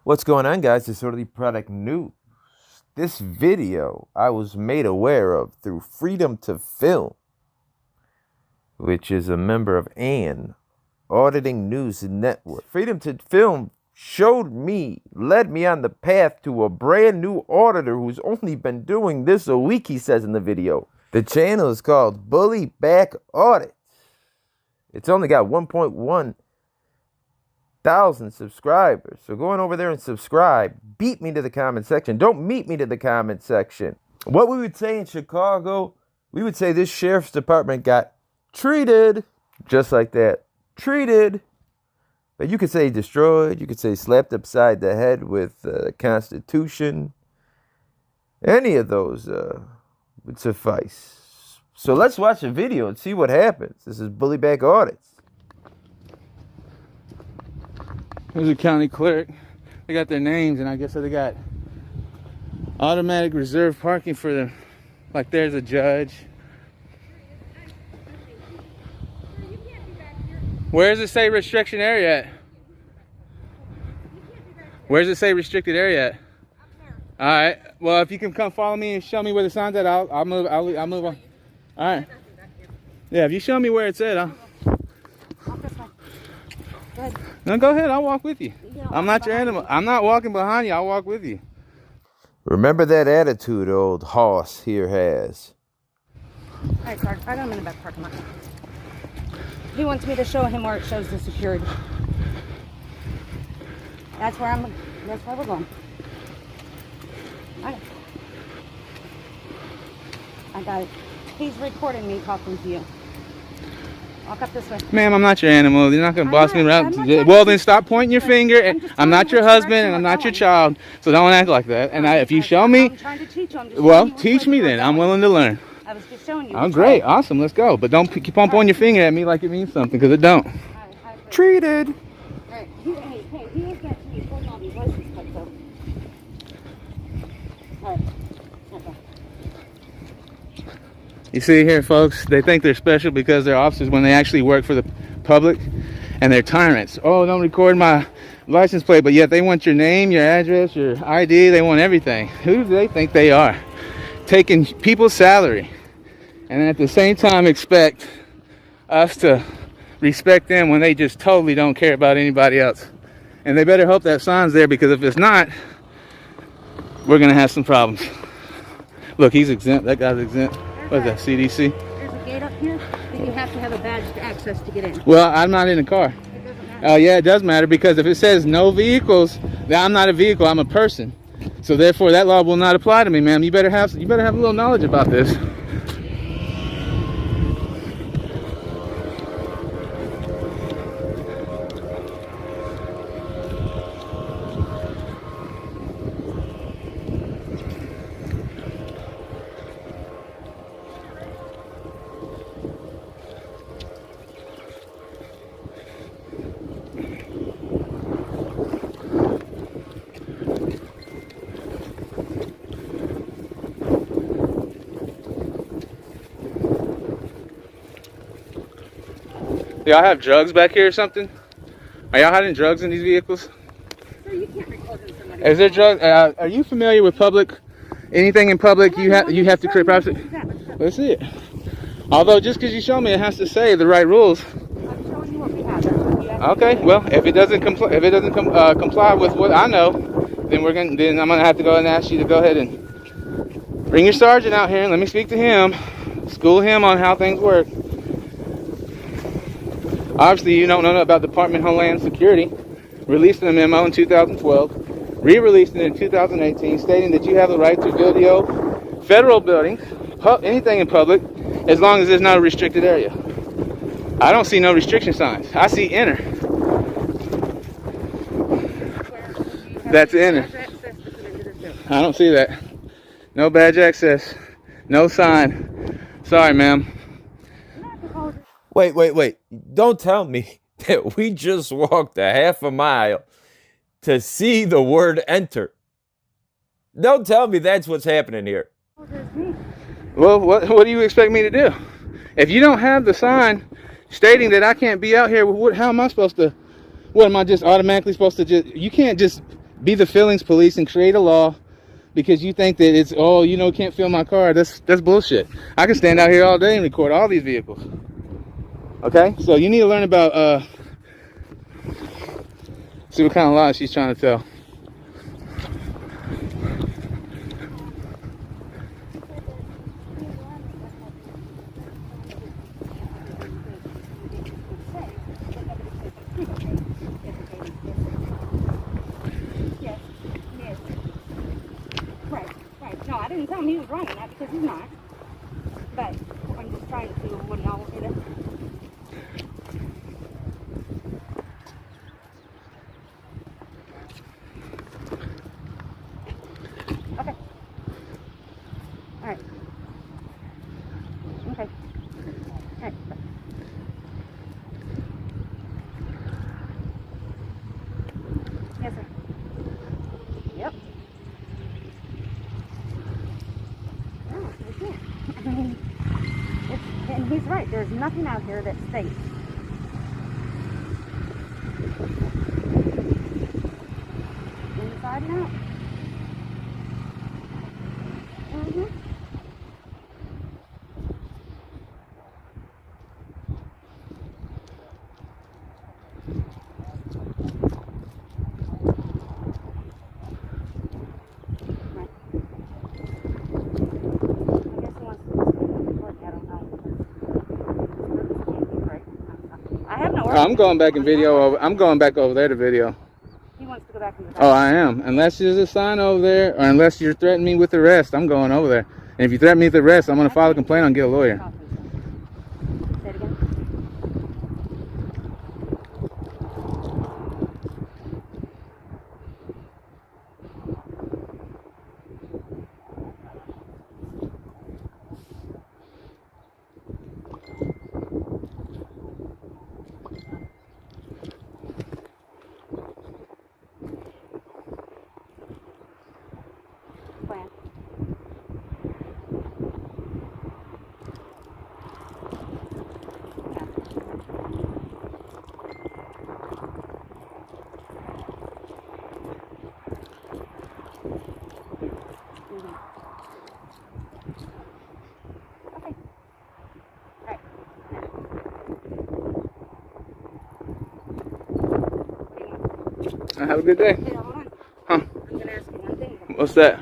What's going on, guys? Disorderly Product News. This video I was made aware of through Freedom to Film, which is a member of Auditing News Network. Freedom to Film led me on the path to a brand new auditor who's only been doing this a week, he says in the video. The channel is called Bully Back Audit. It's only got 1.1 thousand subscribers. So go on over there and subscribe. Beat me to the comment section. Don't meet me to the comment section. What we would say in Chicago, we would say this sheriff's department got treated. Just like that. Treated. But you could say destroyed. You could say slapped upside the head with the Constitution. Any of those would suffice. So let's watch a video and see what happens. This is Bully Back Audits. There's a county clerk. They got their names, and I guess they got automatic reserve parking for them. Like there's a judge. Where does it say restriction area at? Where does it say restricted area at? All right. Well, if you can come follow me and show me where the sign's at, I'll move. I'll move on. All right. Yeah, if you show me where it's at, No, go ahead. I'll walk with you. I'm not your animal. I'm not walking behind you. I'll walk with you. Remember that attitude old hoss here has. All right, Clark. I got him in the back parking lot. He wants me to show him where it shows the security. That's where we're going. I got it. He's recording me talking to you. Walk up this way. Ma'am, I'm not your animal. You're not going to boss me around. Well, then stop pointing your finger. I'm not your husband and I'm not your child. So don't act like that. And if you show me, I'm trying to teach you. Well, teach me then. I'm willing to learn. I was just showing you. Oh, great. Awesome. Let's go. But don't keep on pointing your finger at me like it means something, because it don't. Treated. All right. He is that to me. Hold on. His license plate, though. All right. Okay. You see here, folks, they think they're special because they're officers when they actually work for the public, and they're tyrants. Oh, don't record my license plate, but yet they want your name, your address, your ID. They want everything. Who do they think they are? Taking people's salary, and then at the same time expect us to respect them when they just totally don't care about anybody else. And they better hope that sign's there, because if it's not, we're going to have some problems. Look, he's exempt. That guy's exempt. What is that, CDC? There's a gate up here, and you have to have a badge to access to get in. Well, I'm not in a car. It doesn't matter. Yeah, it does matter, because if it says no vehicles, then I'm not a vehicle, I'm a person. So therefore, that law will not apply to me, ma'am. You better have a little knowledge about this. Y'all have drugs back here or something? Are y'all hiding drugs in these vehicles? Sir, you can't record in somebody. Is there drugs? Are you familiar with public? Anything in public you have to create privacy? Let's see it. Although just because you show me, it has to say the right rules. I'm showing you what we have. Okay. Well, if it doesn't comply with what I know, then I'm gonna have to go and ask you to go ahead and bring your sergeant out here and let me speak to him, school him on how things work. Obviously, you don't know about Department of Homeland Security releasing a memo in 2012, re-releasing it in 2018, stating that you have the right to video federal buildings, anything in public, as long as there's not a restricted area. I don't see no restriction signs. I see enter. That's enter. I don't see that. No badge access. No sign. Sorry, ma'am. Wait. Don't tell me that we just walked a half a mile to see the word enter. Don't tell me that's what's happening here. Well, what do you expect me to do? If you don't have the sign stating that I can't be out here, how am I supposed to, what am I just automatically supposed to you can't just be the feelings police and create a law because you think that it's, oh, you know, can't fill my car. That's bullshit. I can stand out here all day and record all these vehicles. Okay, so you need to learn about see what kind of lies she's trying to tell. No, I didn't tell him he was wrong in that because he's not. But I'm just trying to wouldn't all get it. Okay. All right. Okay. All right. Yes, sir. Yep. I mean, and he's right. There's nothing out here that's safe. Inside and out. Mm-hmm. I'm going back in video. I'm going back over there to video. He wants to go back in the back. Oh, I am. Unless there's a sign over there, or unless you're threatening me with arrest, I'm going over there. And if you threaten me with arrest, I'm going to file a complaint and get a lawyer. Say it again. Plan. Okay. Right. Have a good day. Hey, hold on. Huh? I'm gonna ask you one thing. What's that?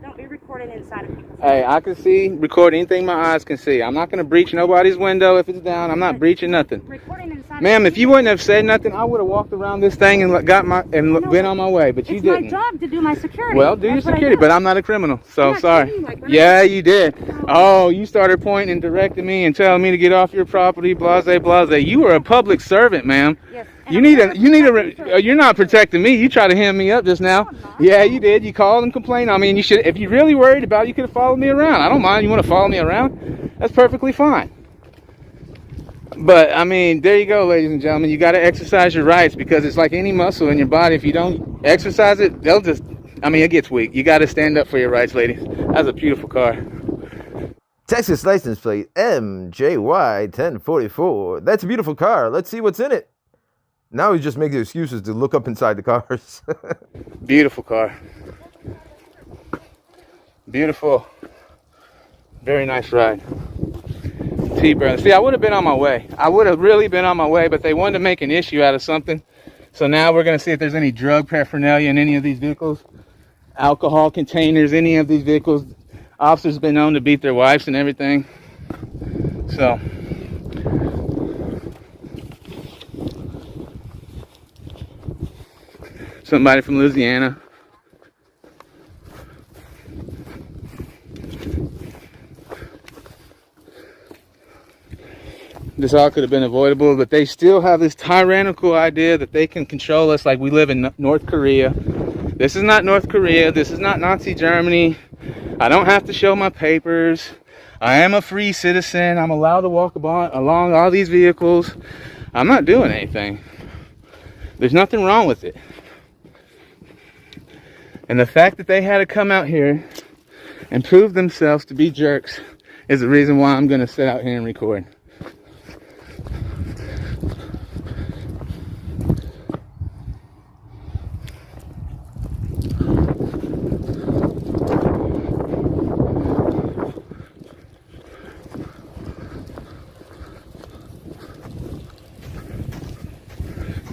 Don't be recording inside of people's Hey, I can see, record anything my eyes can see. I'm not going to breach nobody's window if it's down. I'm not breaching nothing. recording inside. Ma'am, if you wouldn't have said nothing, I would have walked around this thing and got my been on my way, but you didn't. It's my job to do my security. Well, do your That's what I security, do. but I'm not a criminal, so I'm not sorry. kidding, like, Yeah, you did. Oh, you started pointing and directing me and telling me to get off your property, blase, blase. You were a public servant, ma'am. Yes. You need a, you're not protecting me. You tried to hand me up just now. No, I'm not. Yeah, you did. You called and complained on me, and you should, if you're really worried about it, you could have followed me around. I don't mind. You want to follow me around? That's perfectly fine. But, I mean, there you go, ladies and gentlemen. You got to exercise your rights because it's like any muscle in your body. If you don't exercise it, they'll just, I mean, it gets weak. You got to stand up for your rights, ladies. That's a beautiful car. Texas license plate MJY1044. That's a beautiful car. Let's see what's in it. Now he's just making excuses to look up inside the cars. Beautiful car. Beautiful. Very nice ride. T-Brothers. See, I would have been on my way. I would have really been on my way, but they wanted to make an issue out of something. So now we're going to see if there's any drug paraphernalia in any of these vehicles. Alcohol containers, any of these vehicles. Officers have been known to beat their wives and everything. So... somebody from Louisiana. This all could have been avoidable, but they still have this tyrannical idea that they can control us like we live in North Korea. This is not North Korea. This is not Nazi Germany. I don't have to show my papers. I am a free citizen. I'm allowed to walk along all these vehicles. I'm not doing anything. There's nothing wrong with it. And the fact that they had to come out here and prove themselves to be jerks is the reason why I'm going to sit out here and record.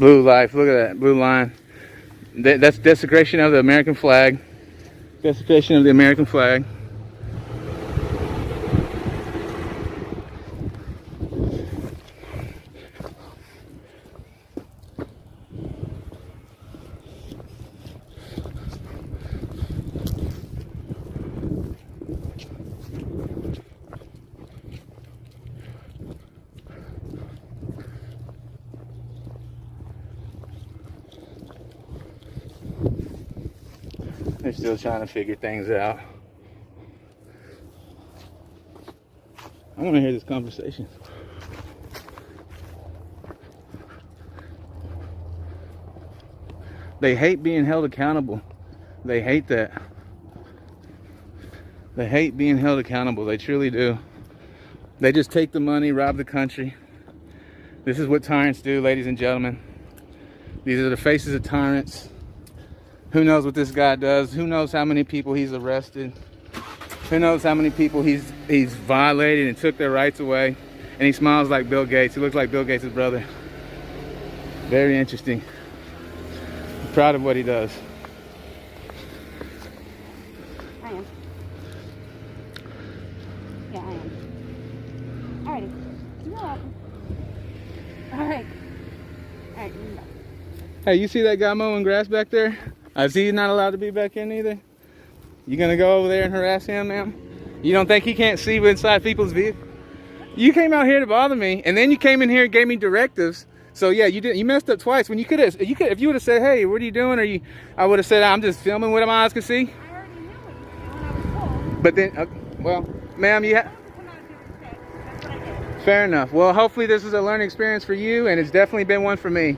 Blue life, look at that, blue line. That's desecration of the American flag. Desecration of the American flag. They're still trying to figure things out. I want to hear this conversation. They hate being held accountable. They hate that. They hate being held accountable. They truly do. They just take the money, rob the country. This is what tyrants do, ladies and gentlemen. These are the faces of tyrants. Who knows what this guy does? Who knows how many people he's arrested? Who knows how many people he's violated and took their rights away? And he smiles like Bill Gates. He looks like Bill Gates' brother. Very interesting. I'm proud of what he does. I am. Yeah, I am. Alrighty. You're welcome. Alright. Alright, you can go. Hey, you see that guy mowing grass back there? I see he's not allowed to be back in either. You gonna go over there and harass him, ma'am? You don't think he can't see inside people's vehicles? You came out here to bother me, and then you came in here and gave me directives. So yeah, you messed up twice. When you could have, if you would have said, "Hey, what are you doing?" I would have said, "I'm just filming what my eyes could see." I already knew what you were doing. I was told. But then, well, ma'am, you have. Come out and do respect. That's what I did. Fair enough. Well, hopefully this is a learning experience for you, and it's definitely been one for me.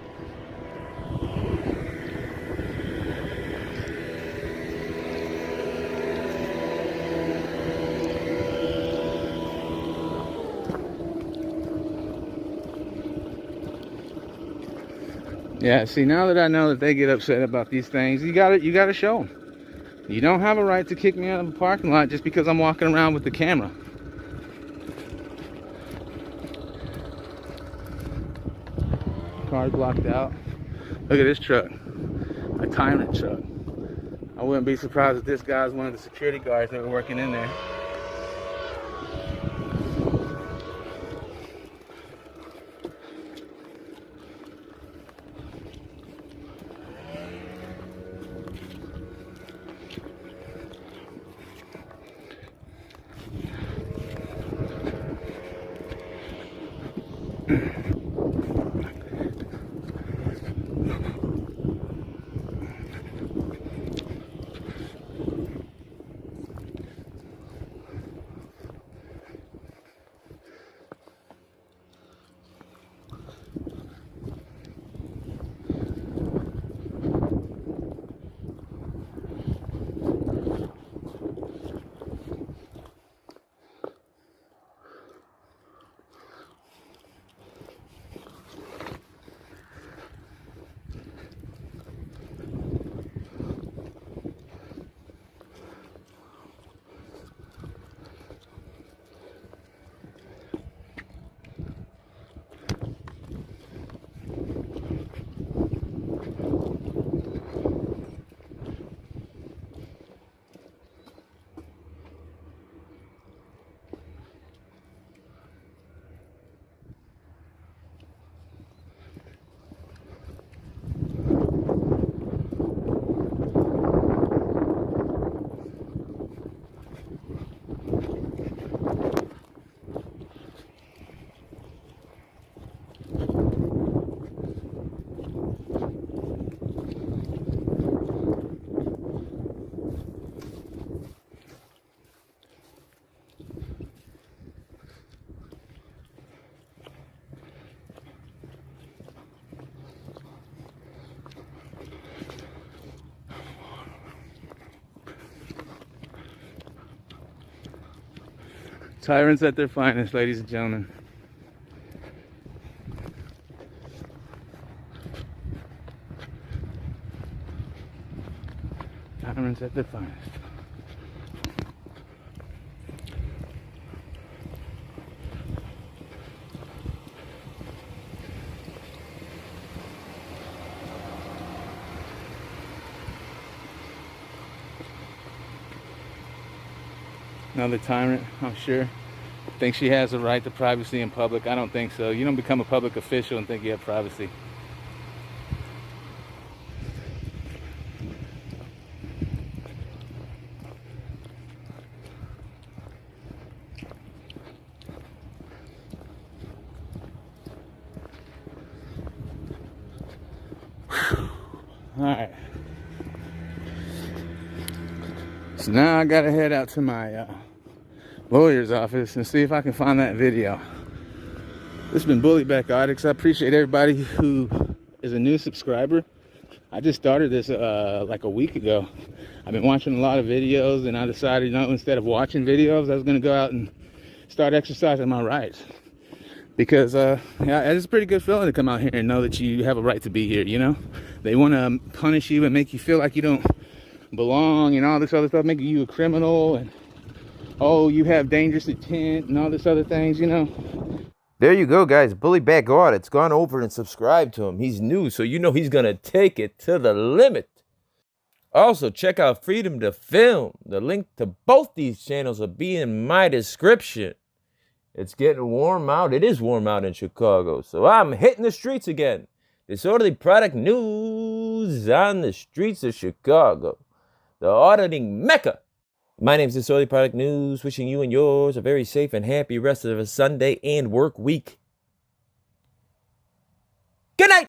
Yeah, see, now that I know that they get upset about these things, you gotta show them. You don't have a right to kick me out of a parking lot just because I'm walking around with the camera. Car's blocked out. Look at this truck, a tyrant truck. I wouldn't be surprised if this guy's one of the security guards that were working in there. Tyrants at their finest, ladies and gentlemen. Tyrants at their finest. Another tyrant, I'm sure. Thinks she has a right to privacy in public. I don't think so. You don't become a public official and think you have privacy. All right. So now I gotta head out to my lawyer's office and see if I can find that video. This has been Bullyback Audits. I appreciate everybody who is a new subscriber. I just started this like a week ago. I've been watching a lot of videos, and I decided, you know, instead of watching videos, I was gonna go out and start exercising my rights. Because yeah, it's a pretty good feeling to come out here and know that you have a right to be here, you know? They want to punish you and make you feel like you don't belong and all this other stuff, making you a criminal, and oh, you have dangerous intent and all this other things, you know? There you go, guys. Bullyback Audits. Gone over and subscribe to him. He's new, so you know he's going to take it to the limit. Also, check out Freedom to Film. The link to both these channels will be in my description. It's getting warm out. It is warm out in Chicago, so I'm hitting the streets again. Disorderly product news on the streets of Chicago. The auditing Mecca. My name's Disorderly Product News, wishing you and yours a very safe and happy rest of a Sunday and work week. Good night.